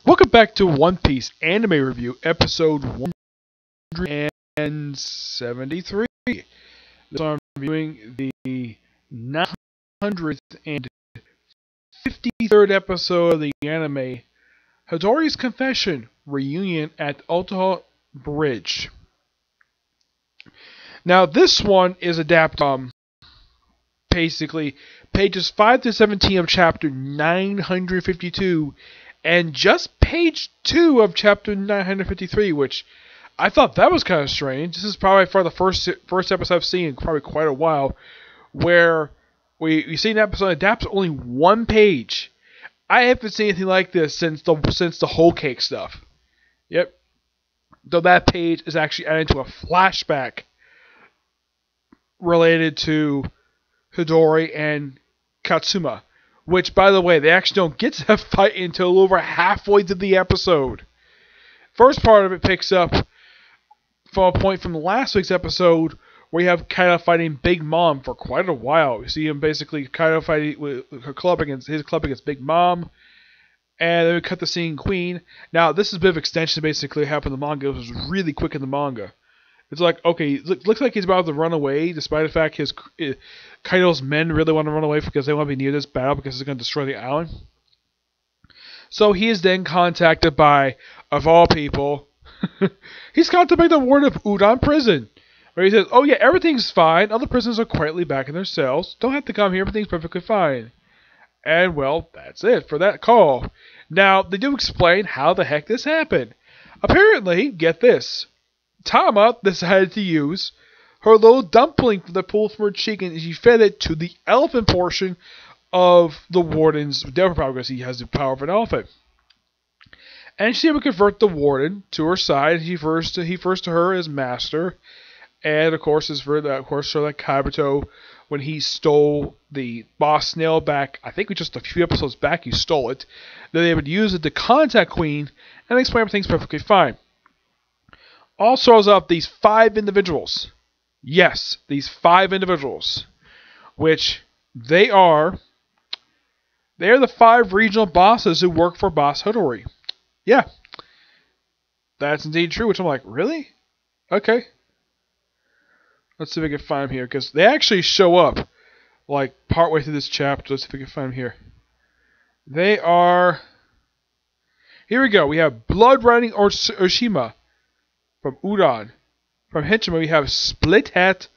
Welcome back to One Piece Anime Review, episode 173. This I'm reviewing the 953rd episode of the anime, Hiyori's Confession, Reunion at Otaha Bridge. Now, this one is adapted basically pages 5 to 17 of chapter 952 and just page 2 of chapter 953, which I thought that was kind of strange. This is probably for the first episode I've seen in probably quite a while, where we see an episode that adapts only one page. I haven't seen anything like this since the whole cake stuff. Yep. Though that page is actually added to a flashback related to Hiyori and Katsuma. Which, by the way, they actually don't get to that fight until over halfway through the episode. First part of it picks up from a point from last week's episode where you have Kaido fighting Big Mom for quite a while. You see him basically Kaido fighting with his club against Big Mom. And then we cut the scene Queen. Now, this is a bit of extension basically what happened in the manga. It was really quick in the manga. It's like, okay, looks like he's about to run away, despite the fact Kaido's men really want to run away because they want to be near this battle because it's going to destroy the island. So he is then contacted by, of all people, he's contacted by the warden of Udon Prison, where he says, oh yeah, everything's fine, other prisoners are quietly back in their cells, don't have to come here, everything's perfectly fine. And well, that's it for that call. Now, they do explain how the heck this happened. Apparently, get this, Tama decided to use her little dumpling that pulled from her cheek and she fed it to the elephant portion of the warden's devil power because he has the power of an elephant. And she would convert the warden to her side. He refers to her as master. And of course, for like Kabuto, when he stole the boss snail back, I think just a few episodes back, he stole it. Then they would use it to contact Queen and explain everything's perfectly fine. Also shows up these 5 individuals. Yes, these 5 individuals. Which they are the 5 regional bosses who work for Boss Hiyori. Yeah. That's indeed true, which I'm like, really? Okay. Let's see if we can find them here, because they actually show up like partway through this chapter. Let's see if we can find them here. They are... Here we go. We have Blood Riding Oshima from Udon. From Henchima, we have Split Hat.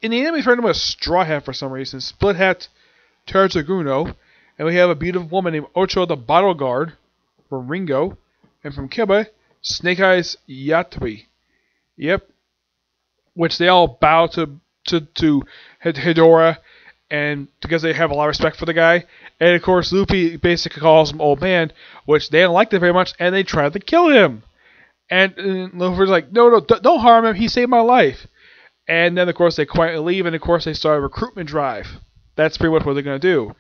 In the anime, it's written with a Straw Hat for some reason. Split Hat Terzaguno. And we have a beautiful woman named Ocho the Bottle Guard from Ringo. And from Kiba, Snake Eyes Yatui. Yep. Which they all bow to Hidora, and because they have a lot of respect for the guy. And of course, Luffy basically calls him old man, which they don't like that very much, and they try to kill him. And Luffy's like, no, don't harm him. He saved my life. And then, of course, they quietly leave, and of course, they start a recruitment drive. That's pretty much what they're going to do.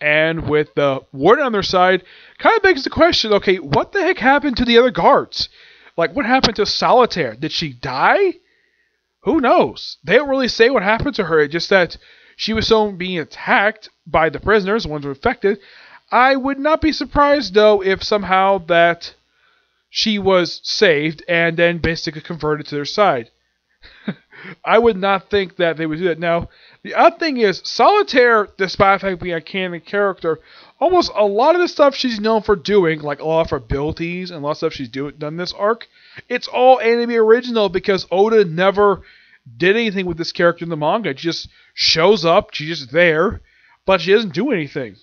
And with the warden on their side, kind of begs the question, okay, what the heck happened to the other guards? Like, what happened to Solitaire? Did she die? Who knows? They don't really say what happened to her. It's just that she was so being attacked by the prisoners, the ones who were infected. I would not be surprised, though, if somehow that she was saved and then basically converted to their side. I would not think that they would do that. Now, the other thing is, Solitaire, despite the fact being a canon character, almost a lot of the stuff she's known for doing, like a lot of her abilities and a lot of stuff she's done this arc, it's all anime original because Oda never did anything with this character in the manga. She just shows up, she's just there, but she doesn't do anything.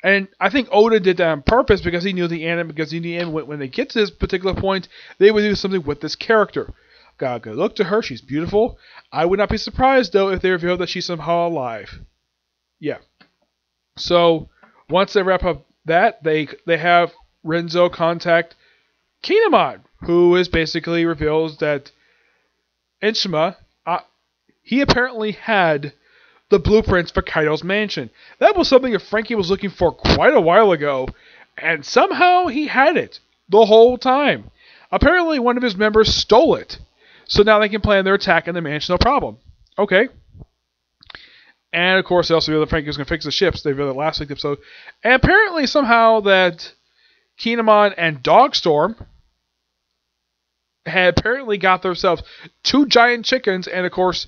And I think Oda did that on purpose because he knew the anime, because in the end, when they get to this particular point, they would do something with this character. Got a good look to her, she's beautiful. I would not be surprised, though, if they reveal that she's somehow alive. Yeah. So, once they wrap up that, they have Renzo contact Kinemon, who is basically reveals that Inshima, he apparently had the blueprints for Kaido's mansion. That was something that Frankie was looking for quite a while ago, and somehow he had it the whole time. Apparently one of his members stole it, so now they can plan their attack on the mansion, no problem. Okay. And of course they also revealed that Frankie was going to fix the ships. They revealed that last week's episode. And apparently somehow that Kinemon and Dogstorm had apparently got themselves 2 giant chickens, and of course,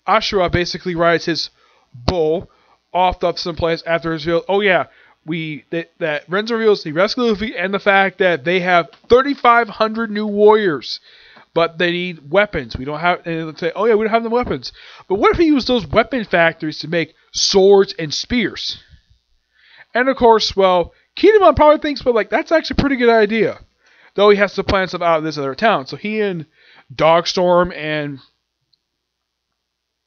Ashura basically rides his bull off up some place after his reveal. Oh yeah, that Renzo reveals he rescued Luffy, and the fact that they have 3,500 new warriors, but they need weapons. We don't have. And they say, oh yeah, we don't have the weapons. But what if we use those weapon factories to make swords and spears? And of course, well, Kinemon probably thinks, well, like that's actually a pretty good idea. Though he has to plan stuff out of this other town, so he and Dogstorm and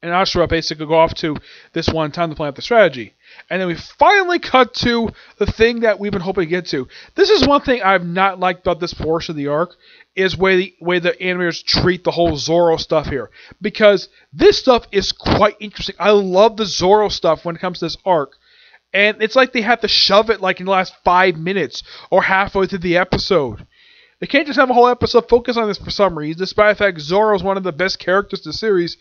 Ashura basically go off to this one town to plan out the strategy. And then we finally cut to the thing that we've been hoping to get to. This is one thing I've not liked about this portion of the arc, is way the animators treat the whole Zoro stuff here. Because this stuff is quite interesting. I love the Zoro stuff when it comes to this arc. And it's like they have to shove it like in the last 5 minutes or halfway through the episode. They can't just have a whole episode focus on this for some reason, despite the fact Zoro is one of the best characters in the series.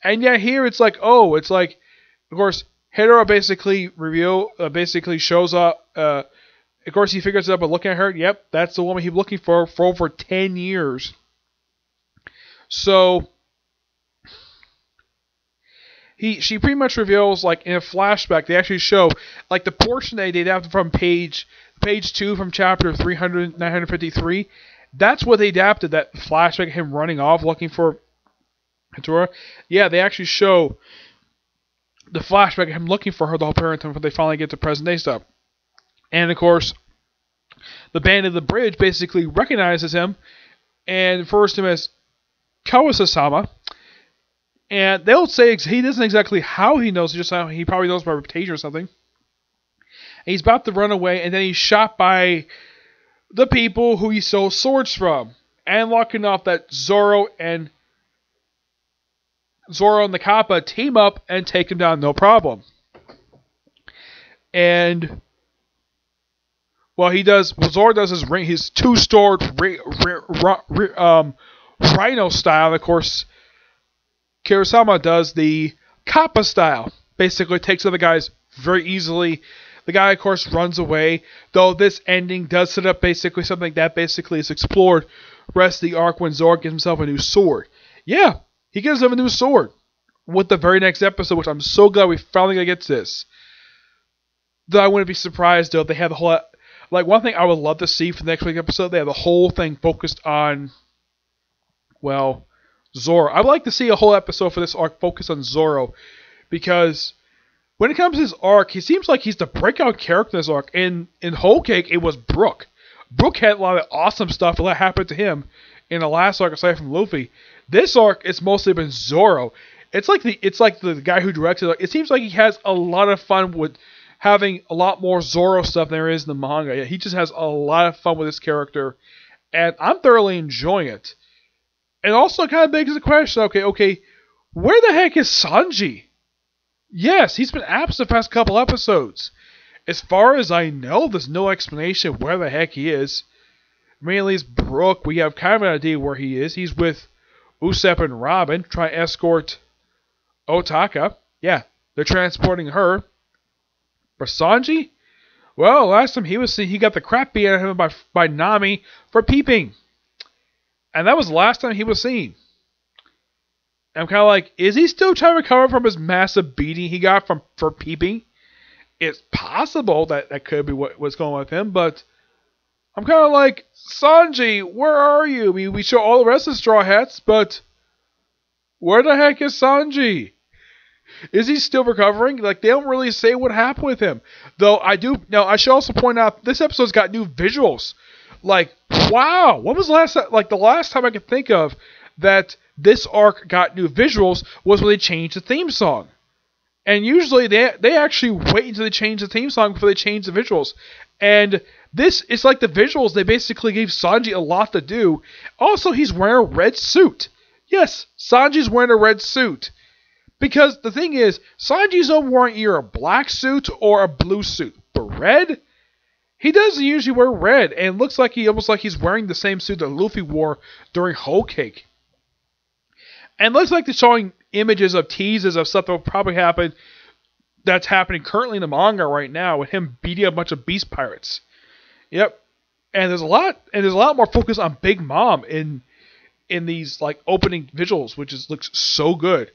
And yet here it's like, of course, Hiyori basically shows up. Of course, he figures it out by looking at her. Yep, that's the woman he's looking for over 10 years. So she pretty much reveals, like in a flashback, they actually show like the portion they adapted from page 2 from chapter 953. That's what they adapted. That flashback of him running off looking for Hiyori. Yeah, they actually show the flashback of him looking for her the whole parent time before they finally get to present day stuff. And of course, the band of the bridge basically recognizes him and refers to him as Kawasa-sama. And they'll say he doesn't exactly how he knows, just how he probably knows by reputation or something. And he's about to run away, and then he's shot by the people who he stole swords from. And lucky enough that Zoro and the Kappa team up and take him down, no problem. And Zoro does his two-sword Rhino style. Of course, Kurosama does the Kappa style. Basically takes other guys very easily. The guy, of course, runs away. Though this ending does set up basically something that basically is explored rest of the arc when Zoro gives himself a new sword. Yeah, he gives him a new sword with the very next episode, which I'm so glad we finally gonna get to this. Though I wouldn't be surprised though if they have the whole, like one thing I would love to see for the next week episode, they have the whole thing focused on, well, Zoro. I'd like to see a whole episode for this arc focused on Zoro, because when it comes to his arc, he seems like he's the breakout character in this arc. In Whole Cake, it was Brook. Brook had a lot of awesome stuff that happened to him in the last arc, aside from Luffy. This arc, it's mostly been Zoro. It's like the guy who directed it. It seems like he has a lot of fun with having a lot more Zoro stuff than there is in the manga. Yeah, he just has a lot of fun with this character, and I'm thoroughly enjoying it. And also, it kind of begs the question: okay, where the heck is Sanji? Yes, he's been absent the past couple episodes. As far as I know, there's no explanation where the heck he is. Mainly it's Brook. We have kind of an idea where he is. He's with Usopp and Robin, trying to escort Otaka. Yeah, they're transporting her. For Sanji? Well, last time he was seen, he got the crap beat out of him by Nami for peeping. And that was the last time he was seen. I'm kind of like, is he still trying to recover from his massive beating he got for peeping? It's possible that could be what's going on with him, but I'm kind of like, Sanji, where are you? We show all the rest of the Straw Hats, but where the heck is Sanji? Is he still recovering? Like, they don't really say what happened with him. Though I should also point out, this episode's got new visuals. Like, wow, when was the last time I could think of that this arc got new visuals was when they changed the theme song. And usually they actually wait until they change the theme song before they change the visuals. And this is like the visuals, they basically gave Sanji a lot to do. Also, he's wearing a red suit. Yes, Sanji's wearing a red suit. Because the thing is, Sanji's wearing either a black suit or a blue suit. But red? He doesn't usually wear red, and it looks like he's wearing the same suit that Luffy wore during Whole Cake. And it looks like they're showing images of teases of stuff that will probably happen, that's happening currently in the manga right now, with him beating a bunch of beast pirates. Yep. And there's a lot more focus on Big Mom in these like opening visuals, which looks so good.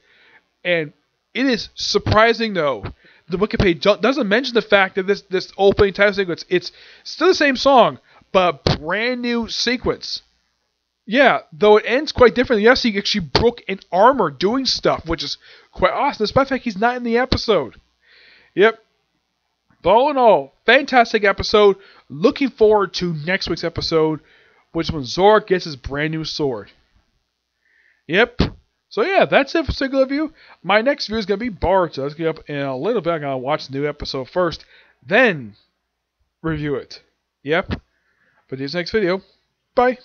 And it is surprising though. The Wikipedia page doesn't mention the fact that this opening title sequence, it's still the same song, but a brand new sequence. Yeah, though it ends quite differently. Yes, he actually broke an armor doing stuff, which is quite awesome, despite the fact he's not in the episode. Yep. But all in all, fantastic episode. Looking forward to next week's episode, which is when Zora gets his brand new sword. Yep. So yeah, that's it for single review. My next review is going to be Bard, so let's get up in a little bit. I'm going to watch the new episode first, then review it. Yep. But this next video. Bye.